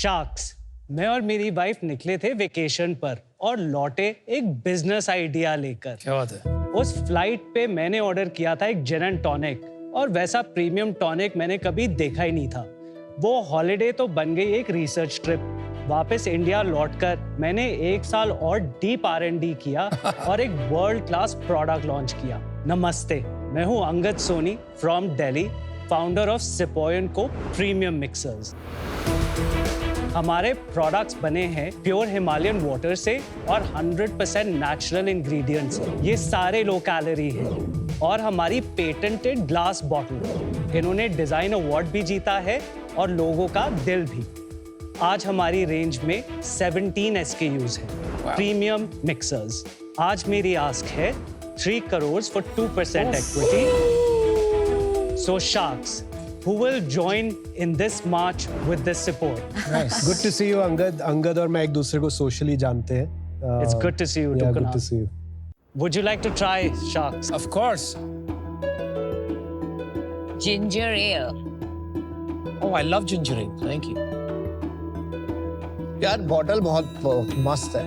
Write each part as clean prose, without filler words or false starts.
Sharks. मैं और मेरी वाइफ निकले थे वेकेशन पर और लौटे एक बिजनेस आइडिया लेकर। क्या बात है? उस फ्लाइट पे मैंने ऑर्डर किया था एक जिन एंड टॉनिक, और वैसा प्रीमियम टॉनिक मैंने कभी देखा ही नहीं था। वो हॉलिडे तो बन गई एक रिसर्च ट्रिप। वापस इंडिया लौटकर मैंने 1 साल और डीप R&D किया और एक वर्ल्ड क्लास प्रोडक्ट लॉन्च किया। नमस्ते, मैं हूँ Angad Soni from Delhi, founder of सिपोयनको प्रीमियम मिक्सर्स। हमारे प्रोडक्ट्स बने हैं प्योर हिमालयन वाटर से और 100% नेचुरल इंग्रेडिएंट्स से। ये सारे लो कैलोरी हैं और हमारी पेटेंटेड ग्लास बॉटल। इन्होंने डिजाइन अवार्ड भी जीता है और लोगों का दिल भी। आज हमारी रेंज में 17 SKUs हैं प्रीमियम मिक्सर्स। आज मेरी आस्क है 3 crores for 2% equity. So sharks, who will join in this march with this support? Nice. Good to see you, Angad. Angad और मैं एक दूसरे को socially जानते हैं. It's good to see you too, Yeah, Kunal. good to see you. Would you like to try sharks? Of course. Ginger ale. Oh, I love ginger ale. Thank you. यार bottle बहुत मस्त है,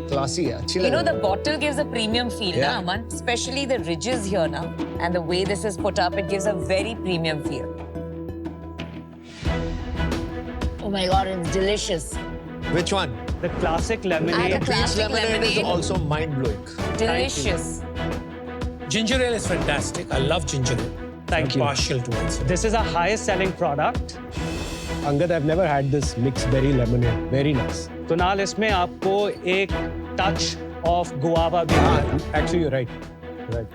classy है, अच्छी You know, लग the रही bottle gives a premium feel, Yeah. na, Aman? Especially the ridges here, na? And the way this is put up, it gives a very premium feel. Oh my God, it's delicious. है। Which one? The classic And lemonade. the classic Lemonade is lemonade. also mind blowing. Delicious. Ginger ale is fantastic. I love ginger ale. Thank I'm you. partial to it. This is our highest selling product. Angad, I've never had this mixed berry lemonade. Very nice. Kunal, इसमें आपको एक touch of guava भी मिलेगा। Actually, you're right. Right.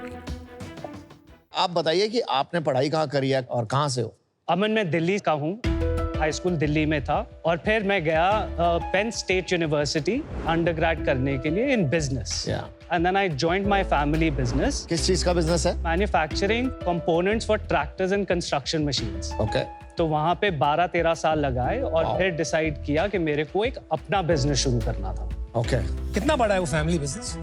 आप बताइए कि आपने पढ़ाई कहाँ करी है और कहाँ से हो? अमन, मैं दिल्ली का हूँ। हाई स्कूल दिल्ली में था और फिर मैं गया पेन स्टेट यूनिवर्सिटी अंडरग्रेड करने के लिए in business. And then I joined my family business. किस चीज का बिजनेस है? Manufacturing components for tractors and construction machines. Okay. तो वहाँ पे 12-13 साल लगाए और फिर डिसाइड किया कि मेरे को एक अपना बिजनेस शुरू करना था। ओके। कितना बड़ा है वो फैमिली बिजनेस?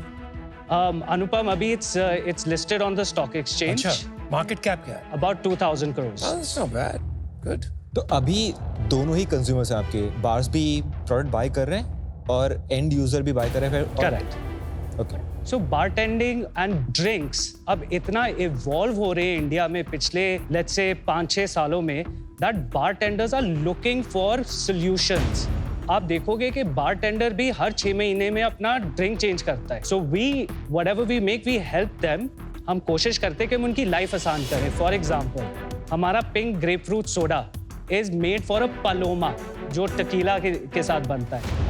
अनुपम, अभी it's listed on the stock exchange. अच्छा, मार्केट कैप क्या है? About 2000 crores। That's not bad. Good. तो अभी दोनों ही कंज्यूमर्स हैं आपके, बार्स भी प्रोडक्ट बाय कर रहे हैं और एंड यूजर भी बाय कर रहे हैं। Correct. Okay. So bartending and drinks अब इतना इवॉल्व हो रहे हैं इंडिया में पिछले लेट्स से 5-6 सालों में that bartenders are looking for solutions. आप देखोगे कि बारटेंडर भी हर 6 महीने में अपना ड्रिंक चेंज करता है। So we whatever we make we help them. हम कोशिश करते हैं कि हम उनकी लाइफ आसान करें। फॉर एग्जांपल, हमारा pink grep fruit soda is made for a Paloma जो टकीला के साथ बनता है।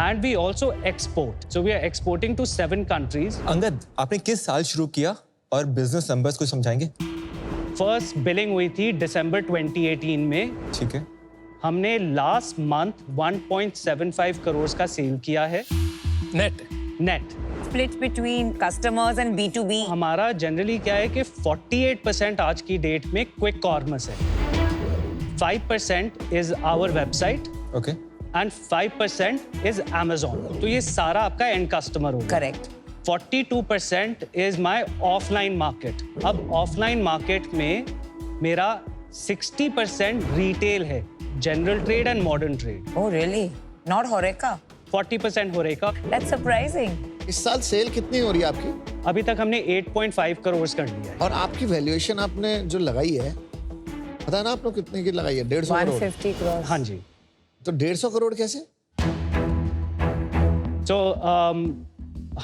And we also export. So we are exporting to 7 countries. Angad, आपने किस साल शुरू किया और बिजनेस नंबर्स को समझाएंगे? First billing हुई थी दिसंबर 2018 में। ठीक है। हमने लास्ट मंथ 1.75 करोड़ का सेल किया है Net. Net. Split between customers and B2B. हमारा जनरली क्या है कि 48% आज की डेट में क्विक कॉमर्स है, 5% is our website okay. And 5% is Amazon। तो ये सारा आपका एंड कस्टमर होगा। Correct. 42% is my offline market. अब ऑफलाइन मार्केट में मेरा 60% रिटेल है, general trade and modern trade. Oh, really? Not Horeca? 40% हो रहेगा। That's surprising. इस साल सेल कितनी हो रही है आपकी? अभी तक हमने 8.5 करोड़ कर लिया है। और आपकी वैल्यूएशन आपने जो लगाई है, पता है ना आपने कितने की लगाई है? 150 करोड़। 150 crores. हाँ जी। तो 150 करोड़ कैसे? तो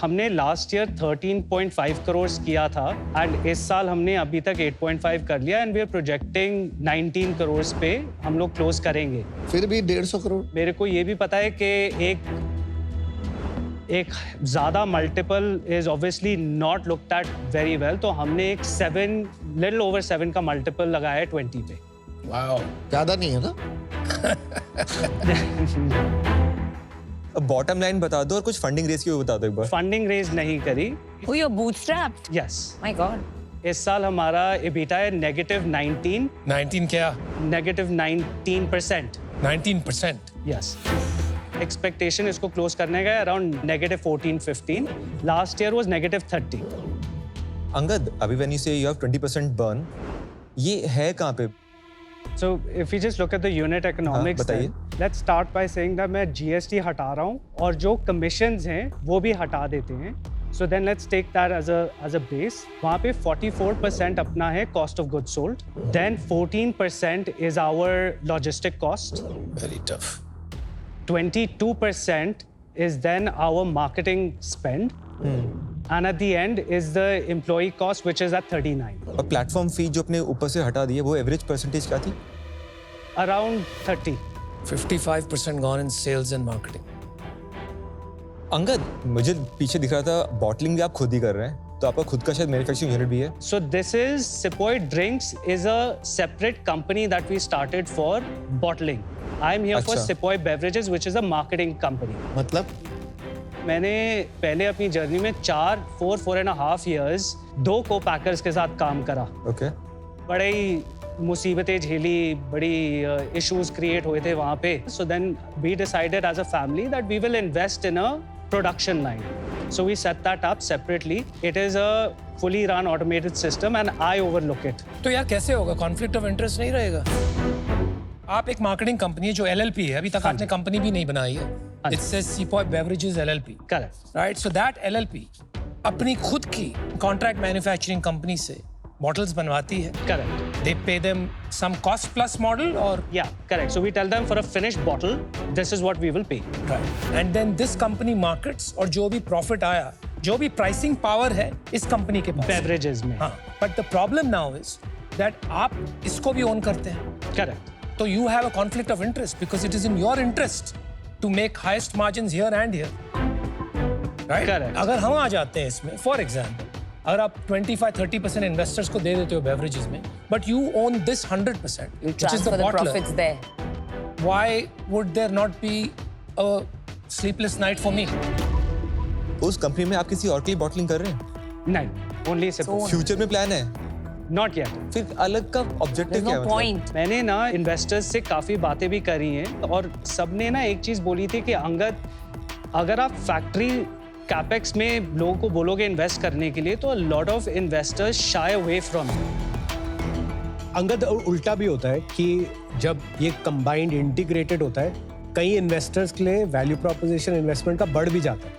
हमने लास्ट ईयर 13.5 करोड़ किया था एंड इस साल हमने अभी तक 8.5 कर लिया and we are projecting 19 crore पे हम लोग क्लोज करेंगे। फिर भी 150 करोड़? मेरे को ये भी पता है कि एक ज्यादा multiple is obviously not looked at very well, तो हमने एक 7 लिटिल ओवर 7 का मल्टीपल लगाया है 20 पे। Wow. ज्यादा नहीं है ना? अब बॉटम लाइन बता दो और कुछ फंडिंग रेस की भी बता दो एक बार। फंडिंग रेज नहीं करी। Oh, you're bootstrapped? Yes. My God. इस साल हमारा EBITDA है -19, 19 क्या? -19%। 19%. यस। एक्सपेक्टेशन इसको क्लोज करने का around -14-15। Last year was -30। Angad, अभी व्हेन यू से यू हैव 20% बर्न, ये है कहाँ पे? So if we just look at the unit economics, बताइए। then, let's start by saying that मैं GST हटा रहा हूँ और जो commissions हैं वो भी हटा देते हैं. So then let's take that as a base. वहाँ पे 44% अपना है cost of goods sold. Then 14% is our logistic cost. Very tough. 22% is then our marketing spend. And at the end is the employee cost, which is at 39. और platform fee जो अपने ऊपर से हटा दी है वो एवरेज परसेंटेज क्या थी? Around 30. 55% gone in sales and marketing. Angad, मुझे पीछे दिख रहा था बॉटलिंग भी आप खुद ही कर रहे हैं, तो आपका खुद का शायद मैन्युफैक्चरिंग यूनिट भी है. So this is Sepoy Drinks is a separate company that we started for bottling. I'm here for अच्छा. Sepoy Beverages, which is a marketing company. मतलब मैंने पहले अपनी जर्नी में 4.5 years 2 co-packers के साथ काम करा. ओके. बड़े ही मुसीबतें झेली, बड़ी issues create हुए थे वहाँ पे. So then we decided as a family that we will invest in a production line. So we set that up separately. It is a fully run automated system and I overlook it. तो यार कैसे होगा? Conflict of interest नहीं रहेगा? आप एक marketing company है जो LLP है, अभी तक आपने कंपनी भी नहीं बनाई है. It says Sepoy Beverages LLP. Correct. Right? So that LLP अपनी खुद की कॉन्ट्रैक्ट मैन्युफैक्चरिंग कंपनी से बॉटल्स बनवाती है. Correct. They pay them some cost plus model or Yeah, correct. So we tell them for a finished bottle, this is what we will pay. right. And then this company markets और जो भी profit आया, जो भी pricing power है इस company के पास. Beverages में. हाँ. But the problem now is that आप इसको भी own करते हैं. Correct. So you have a conflict of interest because it is in your interest to make highest margins here and here. Right? Correct. अगर हम आ जाते हैं इसमें, for example, अगर आप 25-30% investors को दे देते हो beverages में, but you own this 100%, You which is transfer the the bottler. profits there. Why would there not be a sleepless night for me? उस कंपनी में आप किसी और के लिए बॉटलिंग कर रहे हैं? नहीं, only Sepoy. फ्यूचर में प्लान है? Not yet. फिर अलग का ऑब्जेक्टिव There's क्या no है? point. मैंने ना इन्वेस्टर्स से काफ़ी बातें भी करी हैं और सबने ना एक चीज़ बोली थी कि अंगद, अगर आप फैक्ट्री कैपेक्स में लोगों को बोलोगे इन्वेस्ट करने के लिए तो lot of investors shy away from. Angad उल्टा भी होता है कि जब ये कंबाइंड इंटीग्रेटेड होता है, कई इन्वेस्टर्स के लिए वैल्यू प्रोपोजिशन इन्वेस्टमेंट का बढ़ भी जाता है.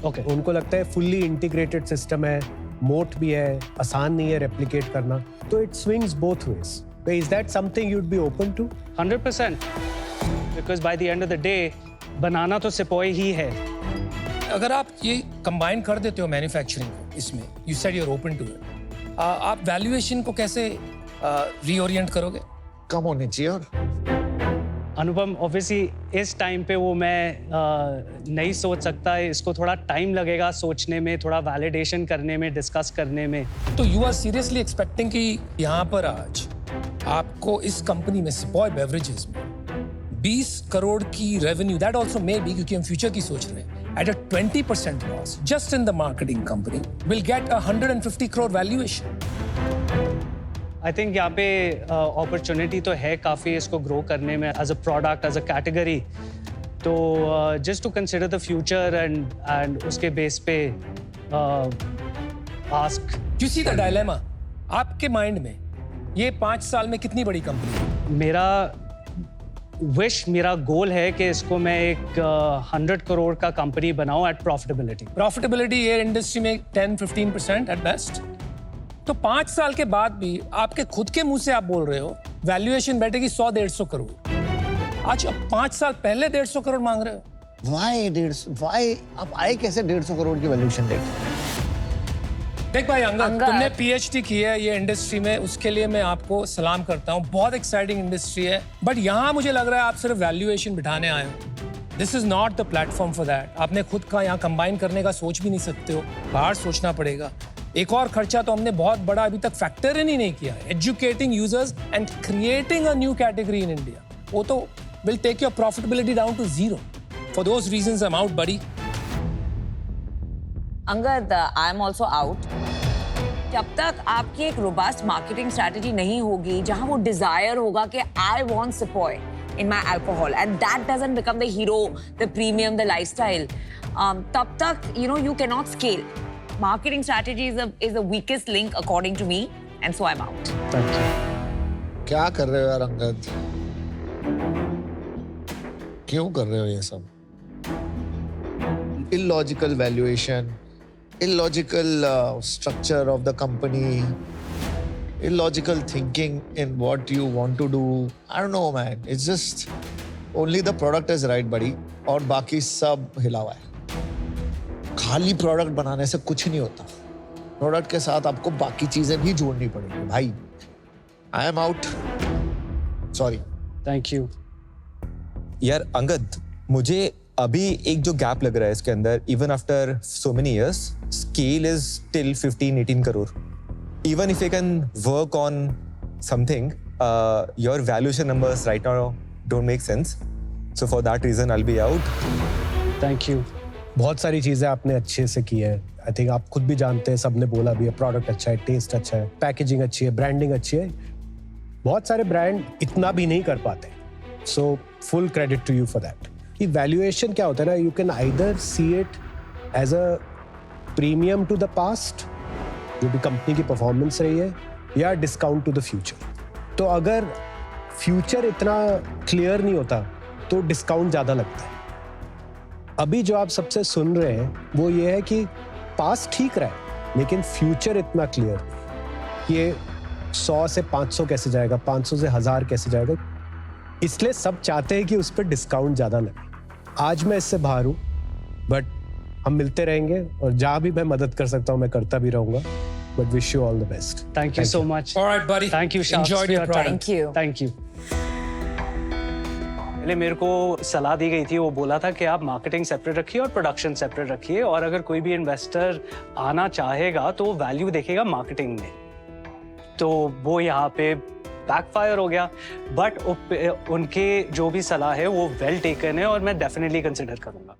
ओके. उनको लगता है फुल्ली इंटीग्रेटेड सिस्टम है, मोट भी है, आसान नहीं है रेप्लिकेट करना, तो it swings both ways. Is that something you'd be open to? 100%. Because by the end of the day बनाना तो सिपोय ही है. अगर आप ये कंबाइन कर देते हो मैन्युफैक्चरिंग इसमें, you said you're open to it, आप वैल्यूएशन को कैसे रीओरिएंट करोगे? कम होने चाहिए. और अनुपम, ऑब्वियसली इस टाइम पे वो मैं नहीं सोच सकता. इसको थोड़ा टाइम लगेगा सोचने में, थोड़ा वैलिडेशन करने में, डिस्कस करने में. तो यू आर सीरियसली एक्सपेक्टिंग कि यहाँ पर आज आपको इस कंपनी में सिपॉय बेवरेजेस में 20 करोड़ की revenue, that also may be, क्योंकि हम फ्यूचर की सोच रहे हैं, at a 20% loss just in the marketing company will get 150 crore valuation. I think यहाँ पे अपॉर्चुनिटी तो है काफ़ी इसको ग्रो करने में as a product, as a category. तो just to consider the future and उसके बेस पे ask. You see the dilemma आपके माइंड में, ये 5 साल में कितनी बड़ी कंपनी है? मेरा विश, मेरा गोल है कि इसको मैं एक 100 करोड़ का कंपनी बनाऊं एट प्रॉफिटेबिलिटी. प्रॉफिटेबिलिटी ये इंडस्ट्री में 10-15% एट बेस्ट. तो 5 साल के बाद भी आपके खुद के मुंह से आप बोल रहे हो वैल्यूएशन बैठेगी 100-150 करोड़. आज 5 साल पहले 150 करोड़ मांग रहे हो. वाई आप आए कैसे 150 करोड़ की वैल्यूएशन देख? देख भाई अंगद, तुमने PhD की है ये इंडस्ट्री में, उसके लिए मैं आपको सलाम करता हूँ. बहुत एक्साइटिंग इंडस्ट्री है, बट यहाँ मुझे लग रहा है आप सिर्फ वैल्यूएशन बिठाने आए हो. This is not the platform for that. आपने खुद का यहाँ कंबाइन करने का सोच भी नहीं सकते हो, बाहर सोचना पड़ेगा. एक और खर्चा तो हमने बहुत बड़ा अभी तक फैक्टर ही नहीं किया है, educating users and creating a new category in India. वो तो will take your profitability down to 0. For those reasons I am out buddy. Angad, I am also out. जब तक आपकी एक रोबस्ट मार्केटिंग स्ट्रैटेजी नहीं होगी जहां वो डिजायर होगा कि I want sepoy in my alcohol and that doesn't become the hero, the premium, the lifestyle, tab tak you cannot scale. Marketing strategy is the weakest link according to me, and so I'm out. Thank you. क्या कर रहे हो यार अंगद? क्यों कर रहे हो ये सब? Illogical valuation, illogical structure of the company, illogical thinking in what you want to do. I don't know, man. It's just only the product is right, buddy. और बाकी सब हिला हुआ है। खाली प्रोडक्ट बनाने से कुछ नहीं होता। प्रोडक्ट के साथ आपको बाकी चीजें भी जोड़नी पड़ेंगी भाई। I am out. Sorry. Thank you. यार अंगद, मुझे अभी एक जो गैप लग रहा है इसके अंदर, even after so many years, scale is till 15-18 crore. Even if you can work on something, your valuation numbers right now don't make sense, so for that reason I will be out. Thank you. बहुत सारी चीजें आपने अच्छे से की है। I think आप खुद भी जानते हैं, सबने बोला भी है, प्रोडक्ट अच्छा है, टेस्ट अच्छा है, पैकेजिंग अच्छी है, ब्रांडिंग अच्छी है। बहुत सारे ब्रांड इतना भी नहीं कर पाते, so full credit to you for that. कि वैल्यूएशन क्या होता है ना, you can either see it as a premium to the past, जो भी कंपनी की परफॉर्मेंस रही है, या डिस्काउंट टू द फ्यूचर। तो अगर फ्यूचर इतना क्लियर नहीं होता तो डिस्काउंट ज़्यादा लगता है। अभी जो आप सबसे सुन रहे हैं वो ये है कि पास्ट ठीक रहा है लेकिन फ्यूचर इतना क्लियर नहीं। ये 100 से 500 कैसे जाएगा, 500 से 1000 कैसे जाएगा, इसलिए सब चाहते हैं कि उस पर डिस्काउंट ज़्यादा लगे। आज मैं इससे बाहर हूँ, बट हम मिलते रहेंगे और जहाँ भी मैं मदद कर सकता हूँ मैं करता भी रहूँगा। But wish you all the best. Thank you so much. All right, buddy. Thank you sharks Enjoyed for your your time. product. Thank you. Thank you. पहले मेरे को सलाह दी गई थी, वो बोला था कि आप मार्केटिंग सेपरेट रखिए और प्रोडक्शन सेपरेट रखिए, और अगर कोई भी इन्वेस्टर आना चाहेगा तो वैल्यू देखेगा मार्केटिंग में। तो वो यहाँ पे बैकफायर हो गया, बट उनके जो भी सलाह है वो वेल टेकन है और मैं डेफिनेटली कंसिडर करूंगा।